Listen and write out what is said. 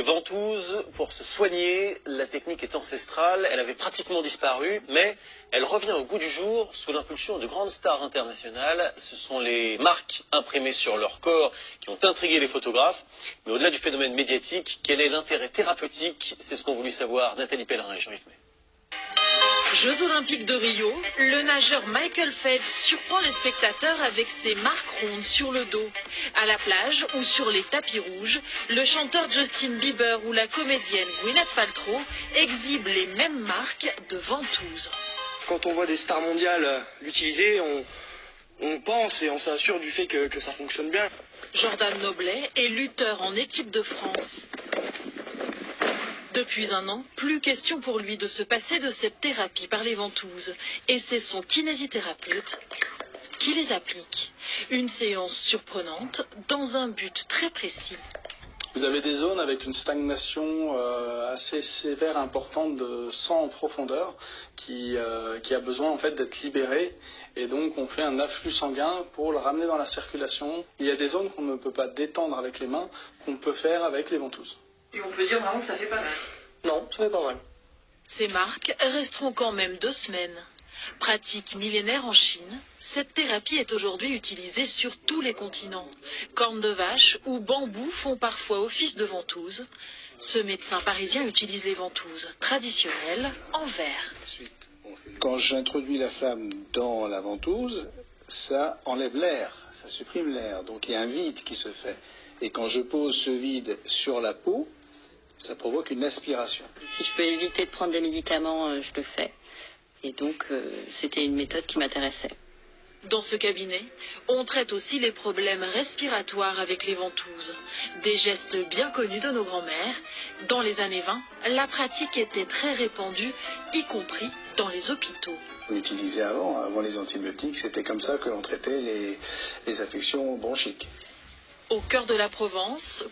Ventouse, pour se soigner, la technique est ancestrale, elle avait pratiquement disparu, mais elle revient au goût du jour sous l'impulsion de grandes stars internationales. Ce sont les marques imprimées sur leur corps qui ont intrigué les photographes. Mais au-delà du phénomène médiatique, quel est l'intérêt thérapeutique? C'est ce qu'ont voulu savoir Nathalie Pellerin et Jean-Yves May. Jeux Olympiques de Rio, le nageur Michael Phelps surprend les spectateurs avec ses marques rondes sur le dos. À la plage ou sur les tapis rouges, le chanteur Justin Bieber ou la comédienne Gwyneth Paltrow exhibent les mêmes marques de ventouse. Quand on voit des stars mondiales l'utiliser, on pense et on s'assure du fait que ça fonctionne bien. Jordan Noblet est lutteur en équipe de France. Depuis un an, plus question pour lui de se passer de cette thérapie par les ventouses. Et c'est son kinésithérapeute qui les applique. Une séance surprenante dans un but très précis. Vous avez des zones avec une stagnation assez sévère, importante de sang en profondeur qui a besoin en fait d'être libérée, et donc on fait un afflux sanguin pour le ramener dans la circulation. Il y a des zones qu'on ne peut pas détendre avec les mains, qu'on peut faire avec les ventouses. Et on peut dire vraiment que ça fait pas mal. Non, ça fait pas mal. Ces marques resteront quand même 2 semaines. Pratique millénaire en Chine, cette thérapie est aujourd'hui utilisée sur tous les continents. Cornes de vache ou bambou font parfois office de ventouse. Ce médecin parisien utilise les ventouses traditionnelles en verre. Quand j'introduis la flamme dans la ventouse, ça enlève l'air, ça supprime l'air. Donc il y a un vide qui se fait. Et quand je pose ce vide sur la peau, ça provoque une aspiration. Si je peux éviter de prendre des médicaments, je le fais. Et donc, c'était une méthode qui m'intéressait. Dans ce cabinet, on traite aussi les problèmes respiratoires avec les ventouses. Des gestes bien connus de nos grands-mères. Dans les années 20, la pratique était très répandue, y compris dans les hôpitaux. On l'utilisait avant les antibiotiques, c'était comme ça que l'on traitait les affections bronchiques. Au cœur de la Provence,